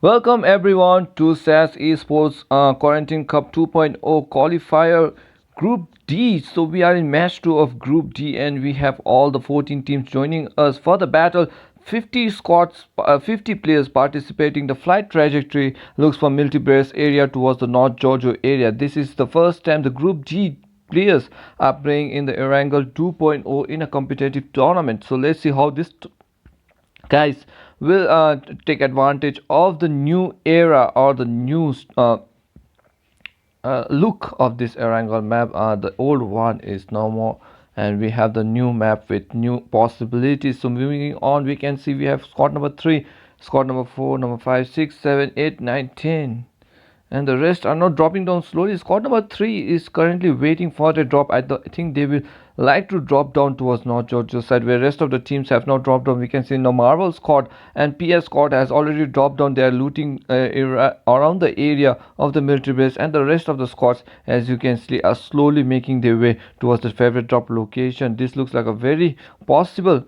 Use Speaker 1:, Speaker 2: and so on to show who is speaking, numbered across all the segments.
Speaker 1: Welcome everyone to SAS Esports Quarantine Cup 2.0 Qualifier Group D. So we are in match 2 of Group D and we have all the 14 teams joining us for the battle. 50 squads, 50 players participating. The flight trajectory looks from Milty area towards the North Georgia area. This is the first time the Group G players are playing in the Erangel 2.0 in a competitive tournament. So let's see how this guys will take advantage of the new era or the new look of this Erangel map. The old one is no more, and we have the new map with new possibilities. So moving on, we can see we have squad number 3, squad number 4, number 5, 6, 7, 8, 9, 10, and the rest are not dropping down slowly. Squad number 3 is currently waiting for the drop. I think they will like to drop down towards North Georgia side, where rest of the teams have not dropped down. We can see no Marvel squad and PS squad has already dropped down. They are looting around the area of the military base, and the rest of the squads, as you can see, are slowly making their way towards the favorite drop location. This looks like a very possible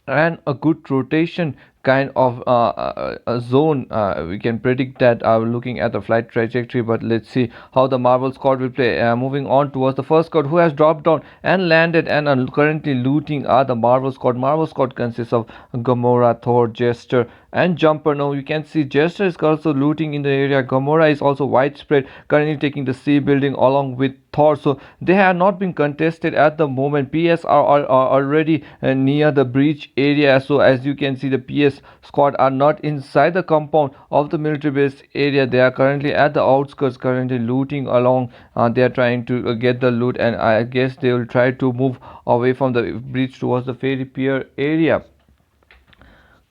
Speaker 1: and a good rotation kind of a zone. We can predict that looking at the flight trajectory, but let's see how the Marvel squad will play. Moving on towards the first squad who has dropped down and landed and are currently looting are the Marvel squad. Marvel squad consists of Gamora, Thor, Jester, and Jumper. Now you can see Jester is also looting in the area. Gamora is also widespread, currently taking the C building along with Thor. So they have not been contested at the moment. PS are already near the breach area. So as you can see, the PS squad are not inside the compound of the military base area. They are currently at the outskirts, currently looting along. They are trying to get the loot, and I guess they will try to move away from the breach towards the ferry pier area.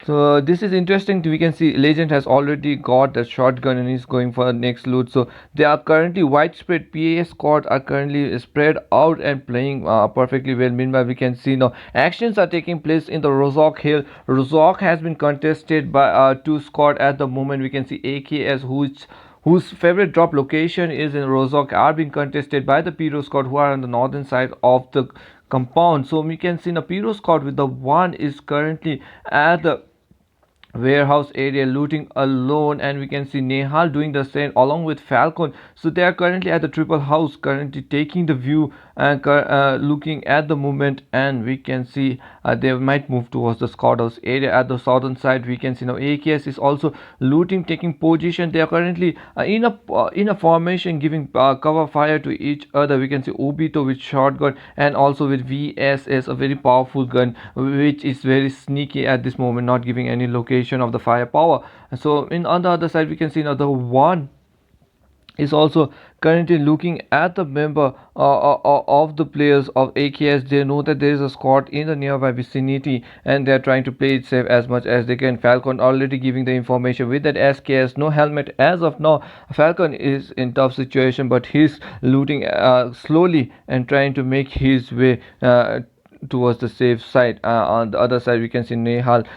Speaker 1: So this is interesting. We can see Legend has already got the shotgun and is going for the next loot. So they are currently widespread. PAS squad are currently spread out and playing perfectly well. Meanwhile, we can see now actions are taking place in the Rozok Hill. Rozok has been contested by two squad at the moment. We can see AKS whose favorite drop location is in Rozok are being contested by the Pyro squad who are on the northern side of the compound. So we can see the Pyro squad with the one is currently at the warehouse area looting alone, and we can see Nehal doing the same along with Falcon. So they are currently at the triple house, currently taking the view and looking at the movement, and we can see they might move towards the squad house area at the southern side. We can see now AKS is also looting, taking position. They are currently in a formation, giving cover fire to each other. We can see Obito with shotgun and also with VSS, a very powerful gun which is very sneaky at this moment, not giving any location of the firepower. So in on the other side, we can see another one is also currently looking at the member of the players of AKS. They know that there is a squad in the nearby vicinity and they are trying to play it safe as much as they can. Falcon already giving the information with that SKS, no helmet as of now. Falcon is in tough situation, but he's looting slowly and trying to make his way towards the safe side. On the other side, we can see Nehal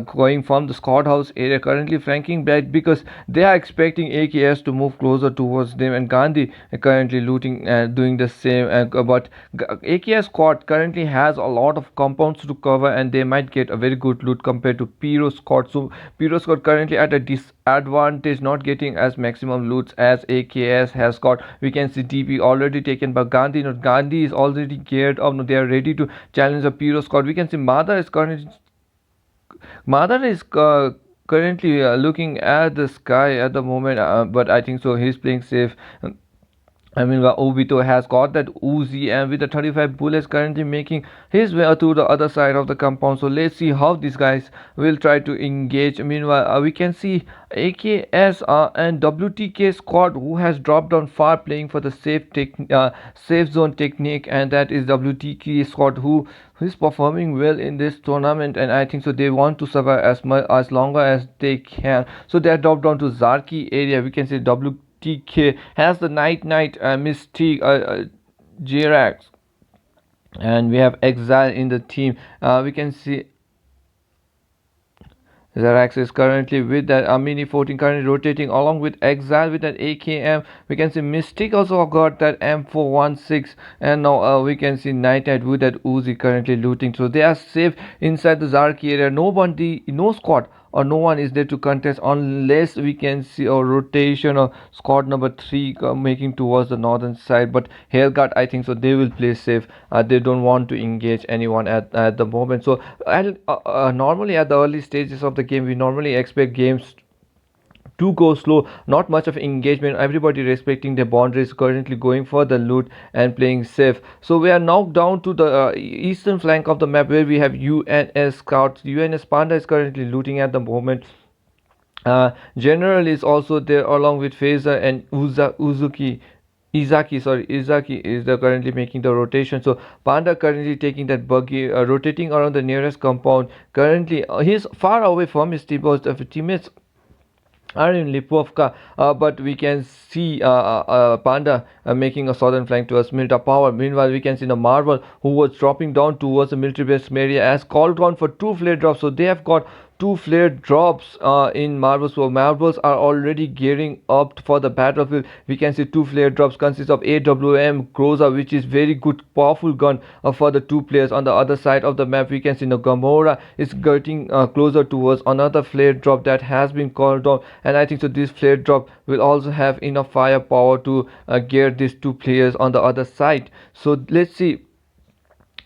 Speaker 1: going from the squad house area, currently flanking back because they are expecting AKS to move closer towards them, and Gandhi currently looting, doing the same. But AKS squad currently has a lot of compounds to cover, and they might get a very good loot compared to Pyro squad. So Pyro squad currently at a disadvantage, not getting as maximum loots as AKS has got. We can see DP already taken by Gandhi. Now Gandhi is already geared up. Now they are ready to challenge the Pyro squad. We can see Mother is currently looking at the sky at the moment, but I think so he's playing safe. I mean, Obito has got that Uzi and with the 35 bullets currently making his way to the other side of the compound. So let's see how these guys will try to engage. Meanwhile, we can see AKS and WTK squad who has dropped down far, playing for the safe zone technique, and that is WTK squad who is performing well in this tournament, and I think so they want to survive as longer as they can. So they are dropped down to Zarki area. We can see WTK has the Night Mystique, Jirax, and we have Exile in the team. We can see Zerax is currently with that Mini 14 currently rotating along with Exile with that AKM. We can see Mystic also got that M416, and now we can see Night with that Uzi currently looting. So they are safe inside the Zarki area. No squad or no one is there to contest unless we can see a rotation of squad number 3 making towards the northern side. But Helgard, I think so they will play safe. They don't want to engage anyone at the moment. So normally at the early stages of the game we normally expect games to go slow, not much of engagement, everybody respecting their boundaries, currently going for the loot and playing safe. So we are now down to the eastern flank of the map where we have UNS scouts. UNS Panda is currently looting at the moment. General is also there along with Phaser and Uzuki. Izaki is the currently making the rotation. So Panda currently taking that buggy, rotating around the nearest compound. Currently, he's far away from his teammates are in Lipovka, but we can see Panda making a southern flank towards Milta Power. Meanwhile, we can see the Marvel who was dropping down towards the military base area has called on for two flare drops. So they have got two flare drops in Marvels. So Marvels are already gearing up for the battlefield. We can see two flare drops consist of AWM Groza, which is very good, powerful gun for the two players. On the other side of the map, we can see the Gamora is getting closer towards another flare drop that has been called on, and I think so this flare drop will also have enough firepower to gear these two players on the other side. So let's see,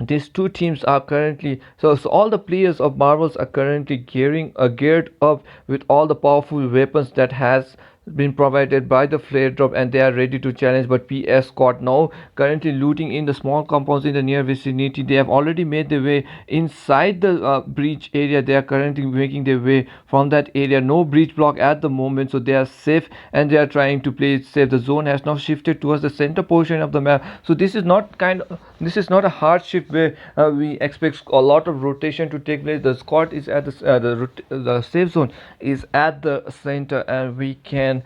Speaker 1: these two teams are currently so all the players of Marvels are currently geared up with all the powerful weapons that has been provided by the flare drop, and they are ready to challenge. But PS Squad now currently looting in the small compounds in the near vicinity. They have already made their way inside the breach area. They are currently making their way from that area. No breach block at the moment, so they are safe and they are trying to play it safe. The zone has now shifted towards the center portion of the map, so this is not a hard shift where we expect a lot of rotation to take place. The squad is at the safe zone is at the center, and we can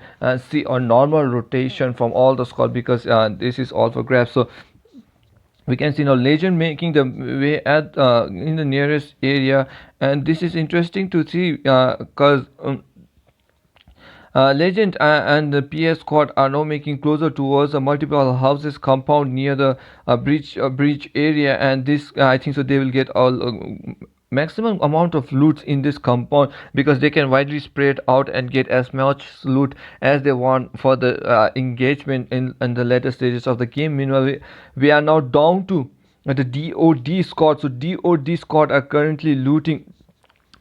Speaker 1: see a normal rotation from all the squad because this is all for grabs. So we can see now legend making the way at in the nearest area, and this is interesting to see because Legend and the PS squad are now making closer towards the multiple houses compound near the breach area, and this I think so they will get all maximum amount of loot in this compound because they can widely spread out and get as much loot as they want for the engagement in the later stages of the game. Meanwhile, we are now down to the DOD squad. So DOD squad are currently looting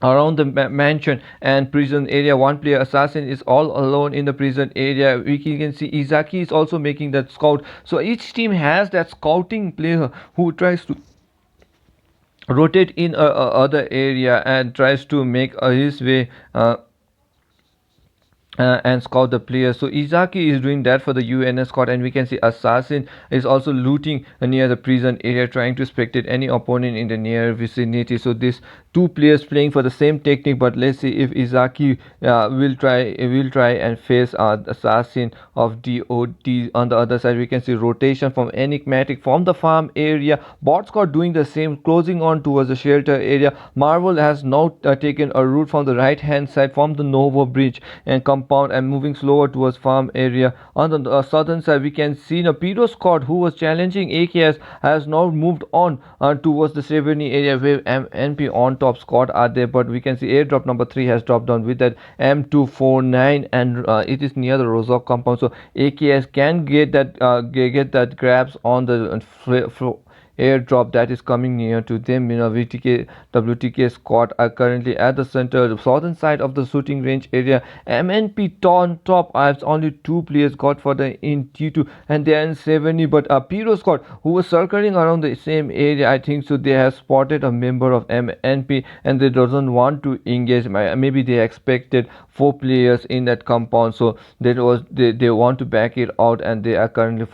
Speaker 1: around the mansion and prison area. One player assassin is all alone in the prison area. We can see Izaki is also making that scout. So each team has that scouting player who tries to rotate in a other area and tries to make his way and scout the players. So Izaki is doing that for the UNS squad, and we can see Assassin is also looting near the prison area, trying to spectate any opponent in the near vicinity. So these two players playing for the same technique, but let's see if Izaki will try and face Assassin of DOD. On the other side, we can see rotation from Enigmatic from the farm area. Bot squad doing the same, closing on towards the shelter area. Marvel has now taken a route from the right hand side from the Novo bridge and compound and moving slower towards farm area. On the southern side, we can see the Pedo squad who was challenging AKS has now moved on towards the Severny area where MNP on top squad are there, but we can see airdrop number 3 has dropped down with that M249, and it is near the Rozok compound. So AKS can get that grabs on the airdrop that is coming near to them. WTK squad are currently at the center, the southern side of the shooting range area. MNP on top. I have only two players got for the in T2, and they are in 70. But a Pyro squad who was circling around the same area, I think so they have spotted a member of MNP and they doesn't want to engage. Maybe they expected 4 players in that compound, so they want to back it out, and they are currently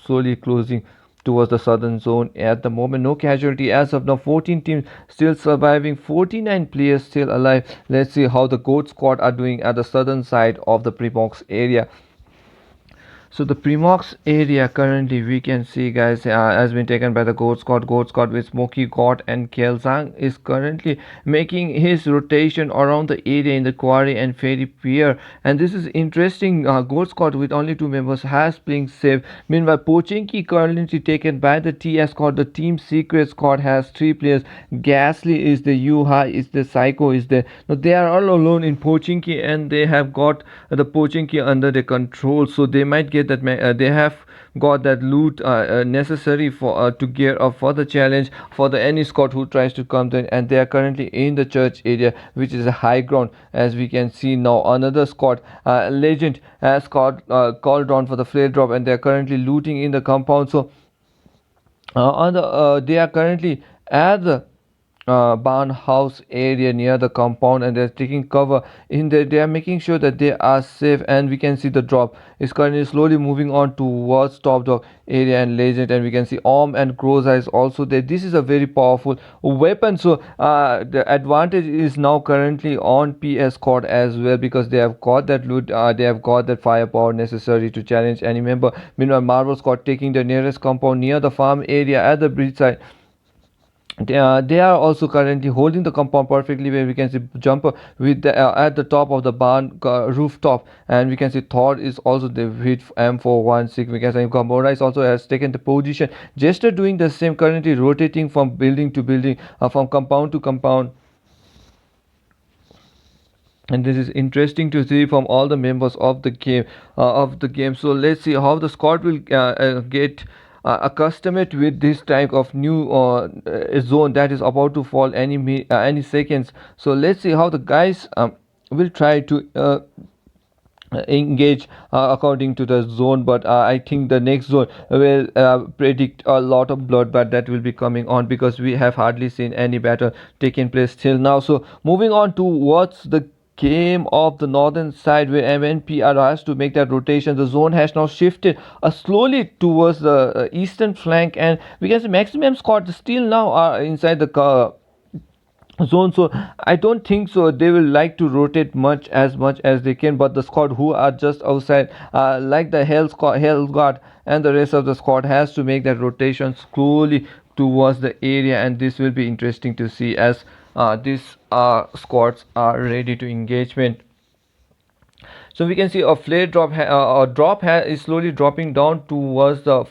Speaker 1: slowly closing towards the southern zone. At the moment, no casualty as of now. 14 teams still surviving, 49 players still alive. Let's see how the goat squad are doing at the southern side of the pre-box area. So the Primox area currently we can see, guys, has been taken by the Goat Squad. Goat Squad with Smoky God and Kelzang is currently making his rotation around the area in the quarry and fairy pier. And this is interesting. Goat Squad with only two members has playing safe. Meanwhile, Pochinki currently taken by the TS Squad. The Team Secret Squad has three players. Gasly is the Yuha, is the Psycho, is there. Now they are all alone in Pochinki and they have got the Pochinki under the control. So they might get that. They have got that loot necessary for to gear up for the challenge for the any squad who tries to come in, and they are currently in the church area, which is a high ground. As we can see now, another squad legend has called on for the flare drop, and they are currently looting in the compound. So they are currently at the barn house area near the compound, and they're taking cover in there. They are making sure that they are safe, and we can see the drop is currently slowly moving on towards top dog area and legend, and we can see Orm and Crow's eyes also there. This is a very powerful weapon. So the advantage is now currently on PS squad as well, because they have got that loot, they have got that firepower necessary to challenge any member. Meanwhile, Marvel squad taking the nearest compound near the farm area at the bridge side. They are also currently holding the compound perfectly, where we can see Jumper with at the top of the barn rooftop, and we can see Thor is also the hit M416. We can see Gamora is also has taken the position. Jester doing the same, currently rotating from building to building, from compound to compound. And this is interesting to see from all the members of the game. So let's see how the squad will get accustomed with this type of new zone that is about to fall any seconds. So let's see how the guys will try to engage according to the zone. But I think the next zone will predict a lot of bloodbath that will be coming on, because we have hardly seen any battle taking place till now. So moving on to what's the game of the northern side, where MNPR has to make that rotation. The zone has now shifted slowly towards the eastern flank, and we can see maximum squad still now are inside the zone. So I don't think so they will like to rotate much as they can, but the squad who are just outside, like the hell guard and the rest of the squad, has to make that rotation slowly towards the area, and this will be interesting to see as these squads are ready to engagement. So we can see a flare drop is slowly dropping down towards the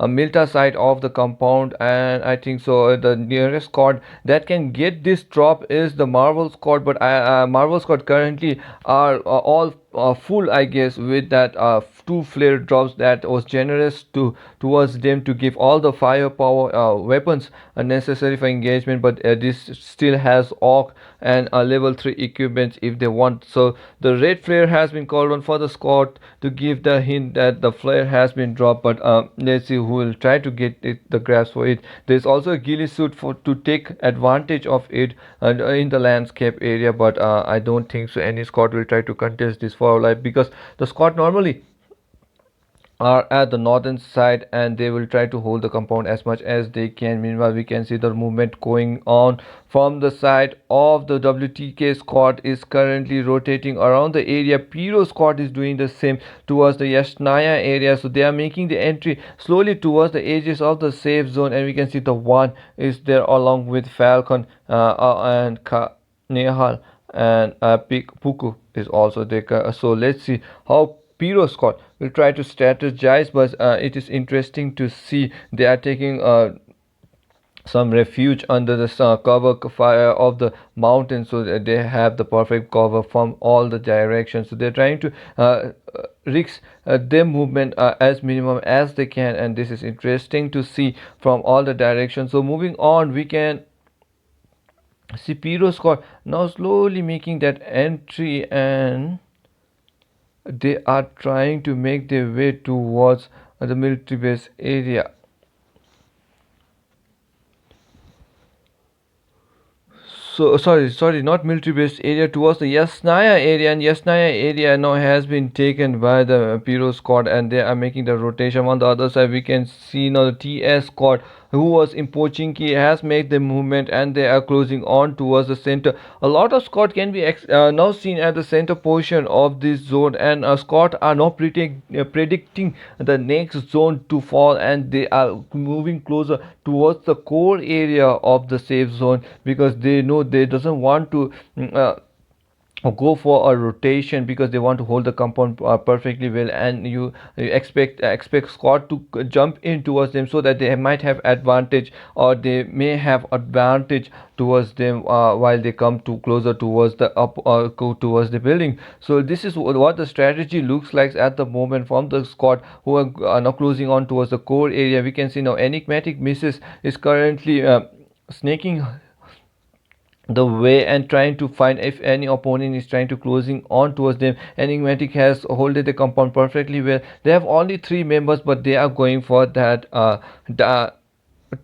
Speaker 1: Milta side of the compound, and I think so the nearest squad that can get this drop is the Marvel squad. But Marvel squad currently are all full, I guess, with that two flare drops that was generous towards them to give all the firepower weapons necessary for engagement. But this still has AUG and level 3 equipment if they want. So the red flare has been called on for the squad to give the hint that the flare has been dropped. But let's see who will try to get the grasp for it. There's also a ghillie suit for to take advantage of it in the landscape area, but I don't think so any squad will try to contest this for life, because the squad normally are at the northern side, and they will try to hold the compound as much as they can. Meanwhile, we can see the movement going on from the side of the WTK squad is currently rotating around the area. Pyro squad is doing the same towards the Yashnaya area, so they are making the entry slowly towards the edges of the safe zone, and we can see the one is there along with Falcon and Nehal, and Puku is also there. So let's see how Pyro squad will try to strategize, but it is interesting to see they are taking some refuge under the cover fire of the mountain, so that they have the perfect cover from all the directions. So they're trying to risk their movement as minimum as they can, and this is interesting to see from all the directions. So moving on, we can see Pyro squad now slowly making that entry, and they are trying to make their way towards the military base area. So sorry, not military base area, towards the Yasnaya area, and Yasnaya area now has been taken by the Pyro squad, and they are making the rotation. On the other side, we can see now the TS squad who was in Pochinki has made the movement and they are closing on towards the center. A lot of squad can be now seen at the center portion of this zone, and squad are now predicting the next zone to fall, and they are moving closer towards the core area of the safe zone because they know they doesn't want to go for a rotation because they want to hold the compound perfectly well, and you expect squad to jump in towards them so that they might have advantage, or they may have advantage towards them while they come to closer towards the up or go towards the building. So this is what the strategy looks like at the moment from the squad who are now closing on towards the core area. We can see now enigmatic misses is currently snaking the way and trying to find if any opponent is trying to closing on towards them. Enigmatic has holded the compound perfectly well. They have only three members, but they are going for that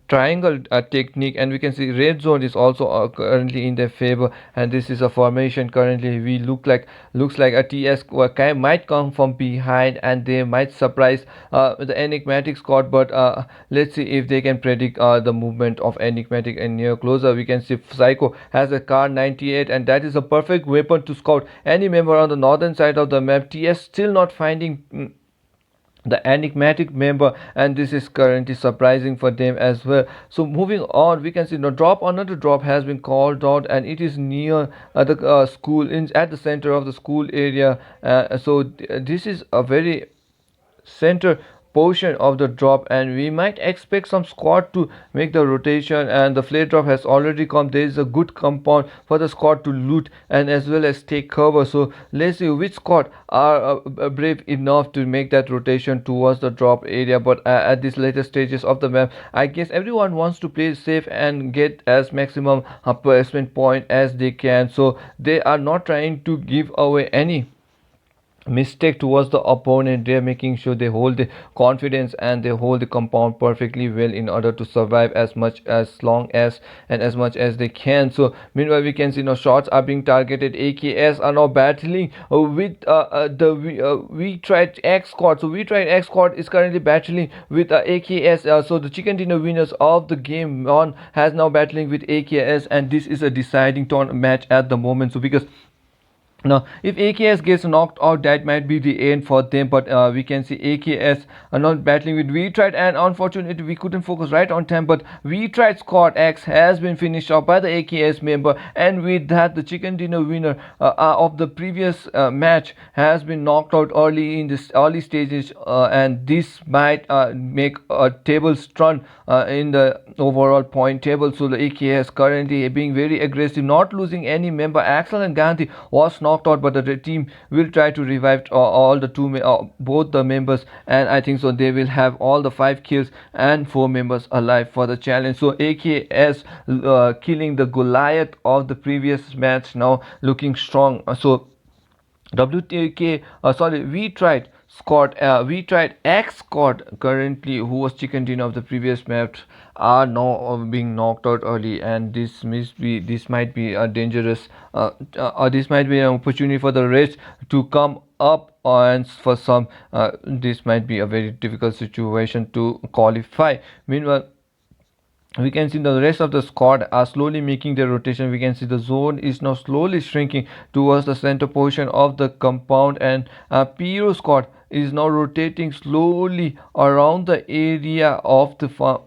Speaker 1: triangle technique, and we can see red zone is also currently in their favor, and this is a formation currently. We looks like a TS might come from behind and they might surprise the enigmatic squad, but let's see if they can predict the movement of enigmatic. And near closer we can see Psycho has a car 98, and that is a perfect weapon to scout any member on the northern side of the map. TS still not finding the enigmatic member, and this is currently surprising for them as well. So moving on, we can see no drop, another drop has been called out, and it is near the school in at the center of the school area. This is a very center portion of the drop, and we might expect some squad to make the rotation, and the flare drop has already come. There is a good compound for the squad to loot and as well as take cover. So let's see which squad are brave enough to make that rotation towards the drop area. But at these later stages of the map, I guess everyone wants to play safe and get as maximum placement point as they can, so they are not trying to give away any mistake towards the opponent. They're making sure they hold the confidence and they hold the compound perfectly well in order to survive as much as long as and as much as they can. So meanwhile we can see now shots are being targeted. AKS are now battling with the we tried X squad. So we tried X squad is currently battling with AKS. So the chicken dinner winners of the game on has now battling with AKS, and this is a deciding match at the moment. So because now, if AKS gets knocked out, that might be the end for them. But we can see AKS are not battling with We Tried, and unfortunately, we couldn't focus right on time. But We Tried Squad X has been finished off by the AKS member, and with that, the chicken dinner winner of the previous match has been knocked out early in this early stages, and this might make a table turn in the overall point table. So the AKS currently being very aggressive, not losing any member. Axel and Gandhi was knocked out, but the team will try to revive all the both the members, and I think so they will have all the 5 kills and 4 members alive for the challenge. So AKS killing the Goliath of the previous match, now looking strong. So WTK, we tried X squad currently, who was chicken dinner of the previous match, are now being knocked out early, and this might be a dangerous or this might be an opportunity for the rest to come up, and for some this might be a very difficult situation to qualify. Meanwhile we can see the rest of the squad are slowly making their rotation. We can see the zone is now slowly shrinking towards the center portion of the compound, and Pyro squad is now rotating slowly around the area of the farm.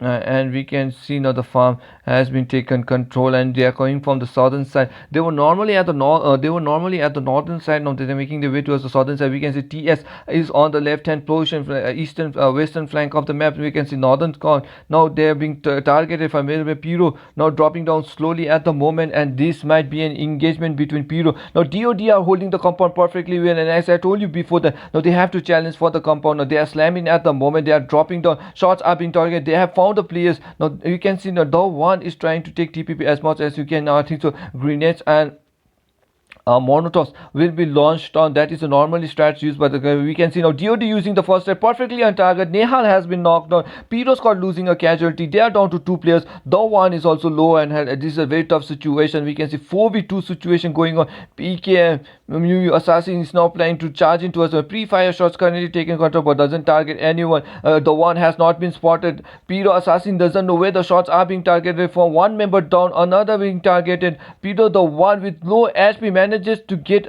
Speaker 1: And we can see now the farm has been taken control, and they are coming from the southern side. They were normally at the northern side. Now they are making their way towards the southern side. We can see TS is on the left hand portion, eastern western flank of the map. We can see northern con. Now they are being targeted by Pyro, now dropping down slowly at the moment, and this might be an engagement between Pyro. Now DOD are holding the compound perfectly well, and as I told you before that now they have to challenge for the compound. Now they are slamming at the moment. They are dropping down. Shots are being targeted. They have found the players. Now you can see now the one is trying to take TPP as much as you can. Now I think so grenades and Molotovs will be launched on. That is a normally strategy used by the guy. We can see now DOD using the first strike perfectly on target. Nehal has been knocked down. Pyro squad losing a casualty. They are down to 2 players. The one is also low, and this is a very tough situation. We can see 4v2 situation going on. Assassin is now planning to charge into us. Pre-fire shots currently taking control but doesn't target anyone. The one has not been spotted. Pyro Assassin doesn't know where the shots are being targeted from. One member down, another being targeted. Pyro, the one with low HP, manages to get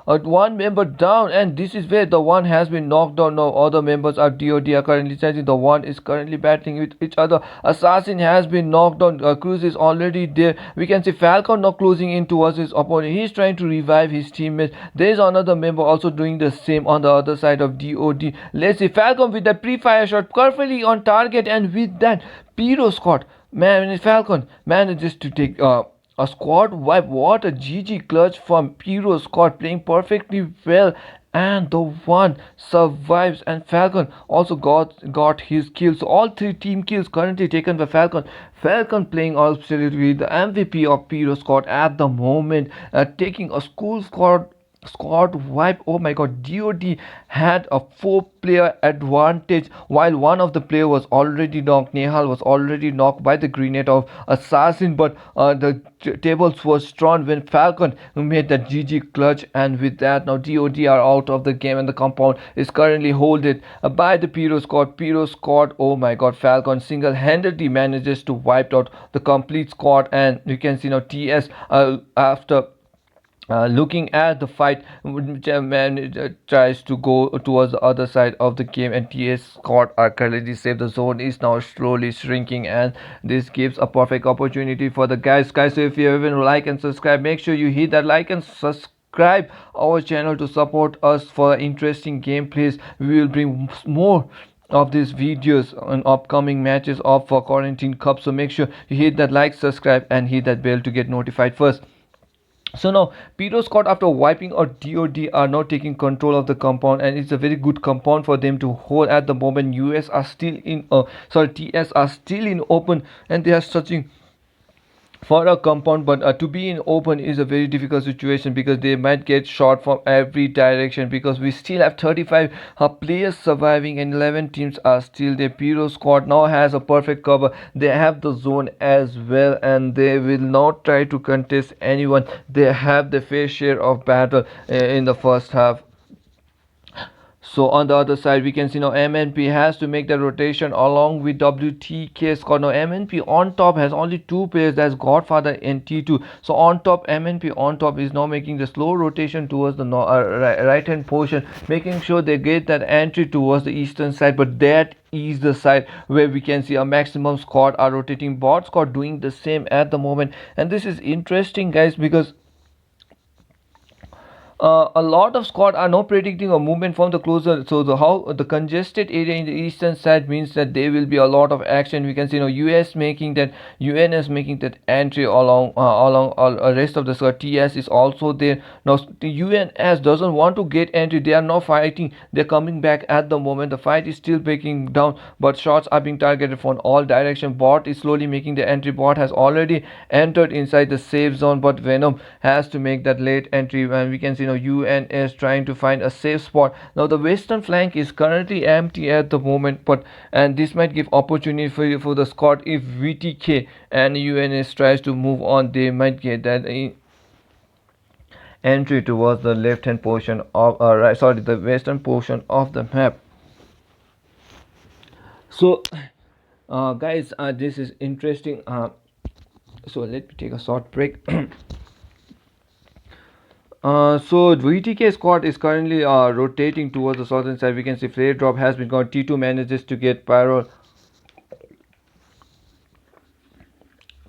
Speaker 1: one member down, and this is where the one has been knocked down. Now other members of DOD are currently charging. The one is currently battling with each other. Assassin has been knocked down. Cruz is already there. We can see Falcon now closing in towards his opponent. He's trying to revive his teammates. There is another member also doing the same on the other side of DOD. Let's see Falcon with the pre-fire shot perfectly on target, and with that, Pyro Scott, man, Falcon manages to take a squad wipe. What a GG clutch from Pyro Scott, playing perfectly well, and the one survives, and Falcon also got his kills. So all three team kills currently taken by Falcon. Falcon playing absolutely the MVP of Pyro Scott at the moment, taking a school squad wipe. Oh my god, DOD had a 4-player advantage while one of the player was already knocked. Nehal was already knocked by the grenade of Assassin, but the tables were strong when Falcon made that GG clutch, and with that now DOD are out of the game, and the compound is currently holded by the Pyro squad. Pyro squad, oh my god, Falcon single-handedly manages to wipe out the complete squad, and you can see now TS after looking at the fight, man tries to go towards the other side of the game, and TS squad are currently safe. The zone is now slowly shrinking, and this gives a perfect opportunity for the guys. So if you haven't like and subscribe, make sure you hit that like and subscribe our channel to support us for interesting gameplays. We will bring more of these videos on upcoming matches of Quarantine Cup, so make sure you hit that like, subscribe, and hit that bell to get notified first. So now Pyro Scott, after wiping out DOD, are now taking control of the compound, and it's a very good compound for them to hold at the moment. US are still in TS are still in open, and they are searching for a compound, but to be in open is a very difficult situation because they might get shot from every direction, because we still have 35 players surviving and 11 teams are still there. Pyro squad now has a perfect cover. They have the zone as well, and they will not try to contest anyone. They have the fair share of battle in the first half. So on the other side, we can see now MNP has to make the rotation along with WTK squad. Now MNP on top has only 2 players, that's Godfather and T2. So on top, MNP on top is now making the slow rotation towards the right hand portion, making sure they get that entry towards the eastern side. But that is the side where we can see a maximum squad are rotating. Bot squad doing the same at the moment, and this is interesting, guys, because a lot of squad are now predicting a movement from the closer. So the congested area in the eastern side means that there will be a lot of action. We can see US making that, UNS making that entry along rest of the squad. TS is also there. Now the UNS doesn't want to get entry. They are now fighting. They're coming back at the moment. The fight is still breaking down, but shots are being targeted from all directions. Bot is slowly making the entry. Bot has already entered inside the safe zone, but Venom has to make that late entry, and we can see UN is trying to find a safe spot. Now the western flank is currently empty at the moment, and this might give opportunity for the squad. If VTK and UNS tries to move on, they might get that entry towards the left hand portion of the western portion of the map. So guys, this is interesting. So let me take a short break. So VTK squad is currently rotating towards the southern side. We can see flare drop has been gone. T2 manages to get pyro.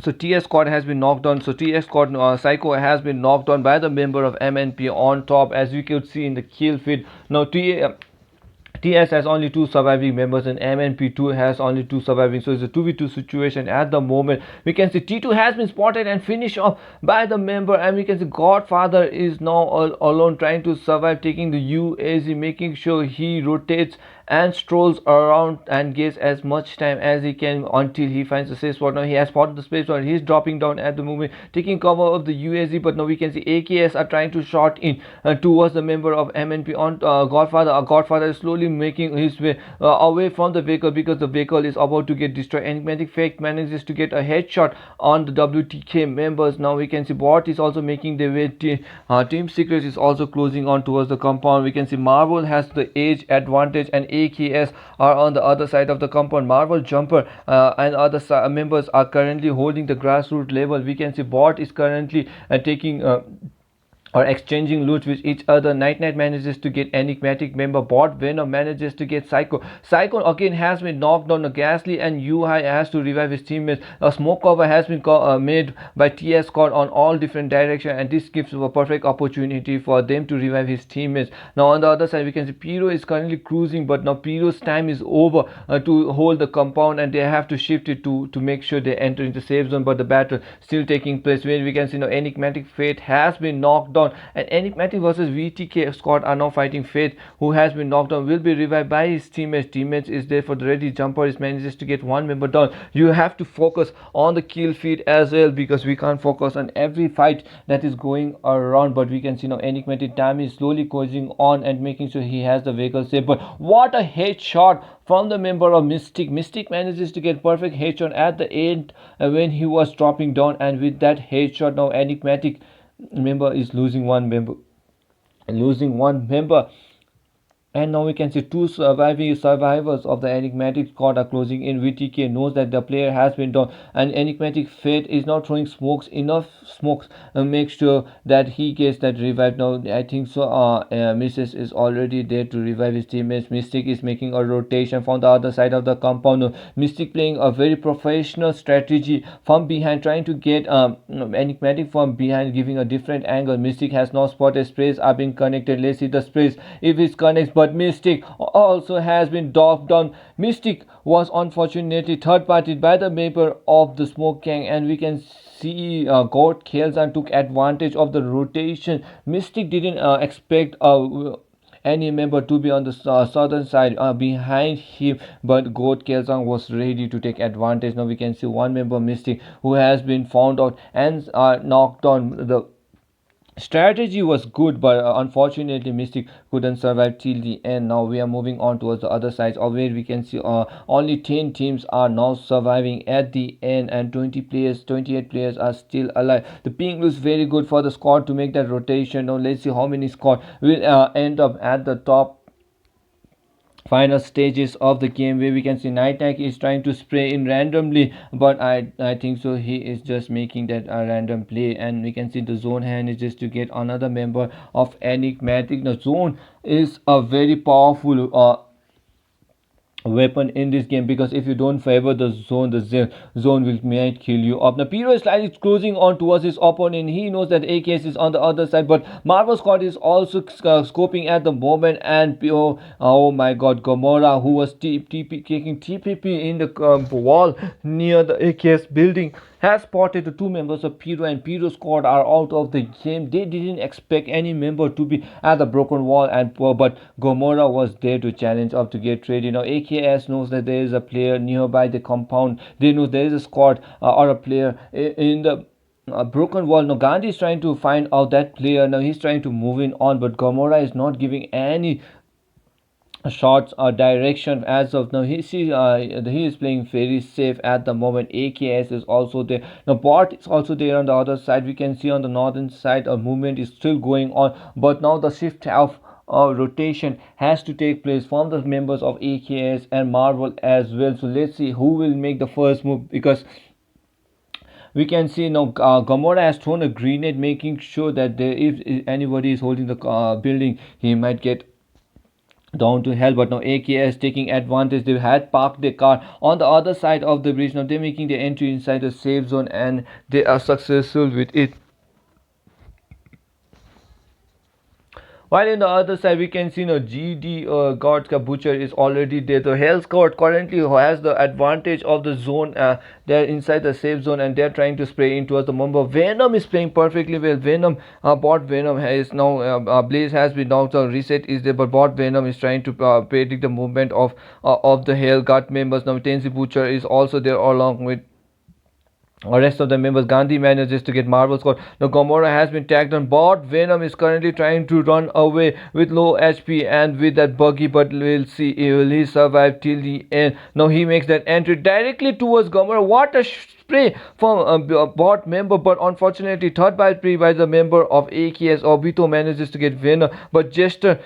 Speaker 1: So TS squad has been knocked on. So TS squad Psycho has been knocked on by the member of MNP on top, as you could see in the kill feed. Now TS has only 2 surviving members, and MNP2 has only 2 surviving. So it's a 2v2 situation at the moment. We can see T2 has been spotted and finished off by the member, and we can see Godfather is now all alone trying to survive, taking the UAZ, making sure he rotates and strolls around and gets as much time as he can until he finds the safe spot. Now he has spotted the space spot. He's dropping down at the moment, taking cover of the UAZ, but now we can see AKS are trying to shot in towards the member of MNP on Godfather. Godfather is slowly making his way away from the vehicle because the vehicle is about to get destroyed. Enigmatic Fate manages to get a headshot on the WTK members. Now we can see Bot is also making their way. Team Secrets is also closing on towards the compound. We can see Marvel has the age advantage and AKS are on the other side of the compound. Marvel Jumper and other members are currently holding the grassroots level. We can see Bot is currently taking or exchanging loot with each other. Night Knight manages to get Enigmatic member. Bot Venom manages to get Psycho. Psycho again has been knocked down. Ghastly and UI has to revive his teammates. A smoke cover has been made by TS Squad on all different directions, and this gives a perfect opportunity for them to revive his teammates. Now on the other side we can see Pyro is currently cruising, but now Pyro's time is over to hold the compound, and they have to shift it to make sure they enter into safe zone, but the battle still taking place where we can see now Enigmatic Fate has been knocked down, and Enigmatic versus VTK squad are now fighting. Fate, who has been knocked down, will be revived by his teammates is there for the ready. Jumper is manages to get one member down. You have to focus on the kill feed as well, because we can't focus on every fight that is going around, but we can see now Enigmatic time is slowly closing on and making sure he has the vehicle safe. But what a headshot from the member of Mystic. Mystic manages to get perfect headshot at the end when he was dropping down, and with that headshot now Enigmatic member is losing one member. And now we can see two survivors of the Enigmatic squad are closing in. VTK knows that the player has been down, and Enigmatic Fate is now throwing enough smokes make sure that he gets that revive. Now I think so Mrs. is already there to revive his teammates. Mystic is making a rotation from the other side of the compound. Now, Mystic playing a very professional strategy from behind, trying to get Enigmatic from behind, giving a different angle. Mystic has now spotted sprays are being connected. Let's see the sprays if it connects, but Mystic also has been docked down. Mystic was unfortunately third partied by the member of the Smoke Gang, and we can see God Khelzan took advantage of the rotation. Mystic didn't expect any member to be on the southern side behind him, but God Khelzan was ready to take advantage. Now we can see one member Mystic who has been found out and knocked on. The strategy was good, but unfortunately Mystic couldn't survive till the end. Now we are moving on towards the other side, of where we can see only 10 teams are now surviving at the end, and 28 players are still alive. The ping looks very good for the squad to make that rotation. Now let's see how many squad will end up at the top final stages of the game, where we can see Night Knight is trying to spray in randomly, but I think so he is just making that a random play. And we can see the zone manages to get another member of Enigmatic. The zone is a very powerful weapon in this game, because if you don't favor the zone will might kill you up. Now Pyro is slightly closing on towards his opponent. He knows that AKS is on the other side, but Marvel Squad is also scoping at the moment, and oh my god, Gomorrah, who was taking TPP in the wall near the AKS building, has spotted the two members of Pyro, and Pyro squad are out of the game. They didn't expect any member to be at the broken wall, and but Gomorrah was there to challenge up to get ready. Now AKS knows that there is a player nearby the compound. They know there is a squad or a player in the broken wall. Now Gandhi is trying to find out that player. Now he's trying to move in on, but Gomorrah is not giving any shots or direction as of now. He is playing very safe at the moment. AKS is also there. Now Bot is also there on the other side. We can see on the northern side a movement is still going on, but now the shift of rotation has to take place from the members of AKS and Marvel as well. So let's see who will make the first move, because we can see now Gamora has thrown a grenade, making sure that if anybody is holding the building, he might get down to hell. But now AKS taking advantage. They had parked their car on the other side of the bridge. Now they're making the entry inside the safe zone, and they are successful with it. While in the other side, we can see GD God's Butcher is already there. The Hell Squad currently has the advantage of the zone. They're inside the safe zone, and they're trying to spray in towards the member. Venom is playing perfectly well. Venom, bot Venom has now Blaze has been knocked out. Reset is there, but bot Venom is trying to predict the movement of the Hell Guard members. Now Tenzi Butcher is also there along with Rest of the members, Gandhi manages to get Marvel squad. Now Gamora has been tagged on board. Venom is currently trying to run away with low HP and with that buggy, but we'll see will he survive till the end. Now he makes that entry directly towards Gamora. What a spray from a bot member, but unfortunately third by three by the member of AKS. Obito manages to get Venom, but Jester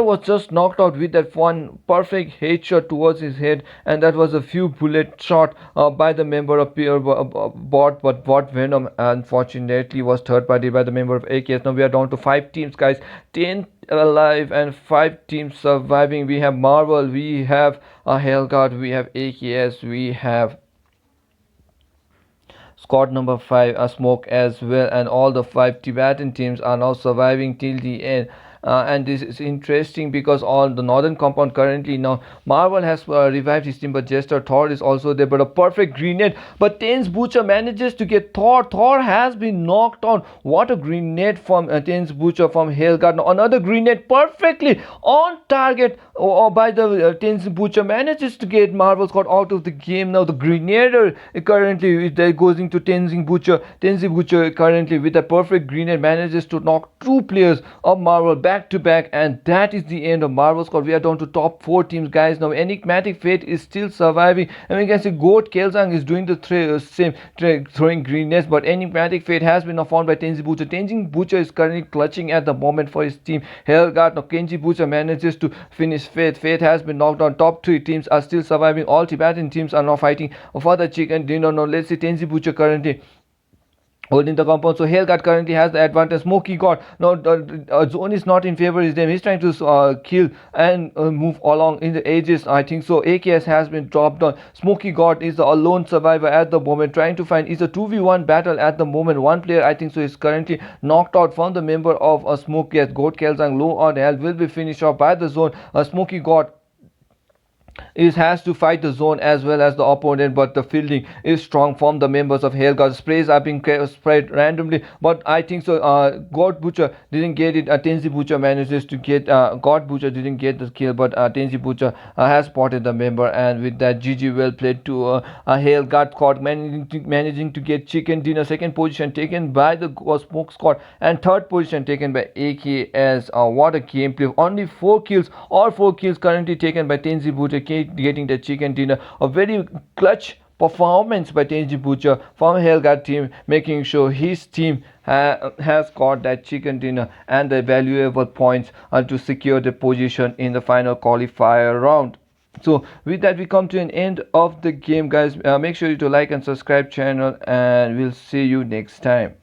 Speaker 1: was just knocked out with that one perfect headshot towards his head, and that was a few bullet shot by the member of bot, but bot Venom unfortunately was third party by the member of AKS. Now we are down to 5 teams, guys. 10 alive and 5 teams surviving. We have Marvel, we have Hellguard, we have AKS, we have squad number 5, a smoke as well, and all the 5 Tibetan teams are now surviving till the end. And this is interesting because on the northern compound currently now Marvel has revived his team, but Jester Thor is also there, but a perfect grenade, but Ten's Butcher manages to get Thor has been knocked on. What a grenade from Ten's Butcher from Hellguard. Now another grenade perfectly on target by the Ten's Butcher manages to get Marvel squad out of the game. Now the Grenadier currently goes into Tenzing Butcher. Tenzing Butcher currently with a perfect grenade manages to knock 2 players of Marvel back to back, and that is the end of Marvel squad. We are down to top 4 teams, guys. Now Enigmatic Fate is still surviving, and we can see Goat Kelzang is doing the same throwing grenades, but Enigmatic Fate has been found by Tenzing Butcher. Tenzing Butcher is currently clutching at the moment for his team Hellguard. Now Kenji Butcher manages to finish Fate. Fate has been knocked on. Top 3 teams are still surviving. All Tibetan teams are now fighting for the chicken dinner. Now let's see Tenzing Butcher currently holding the compound. So Hellguard currently has the advantage. Smokey God now zone is not in favor of them. He's trying to kill and move along in the edges, I think so. AKS has been dropped down. Smokey God is the alone survivor at the moment, trying to find. It's a 2v1 battle at the moment. One player, I think so, is currently knocked out from the member of Smokey, as Goat Kelzang low on health will be finished off by the zone. Smokey God has to fight the zone as well as the opponent, but the fielding is strong from the members of Hellguard. Sprays are being spread randomly, but I think so God Butcher didn't get it. Tenzi Butcher manages to get God Butcher didn't get the kill, but Tenzi Butcher has spotted the member, and with that GG well played to Hellguard squad, managing to get chicken dinner. Second position taken by the Smoke squad, and third position taken by AKS. What a gameplay. Only 4 kills, all 4 kills currently taken by Tenzi Butcher, getting the chicken dinner. A very clutch performance by Tenji Butcher from Hellguard team, making sure his team has got that chicken dinner and the valuable points to secure the position in the final qualifier round. So with that we come to an end of the game, guys. Make sure you to like and subscribe channel, and we'll see you next time.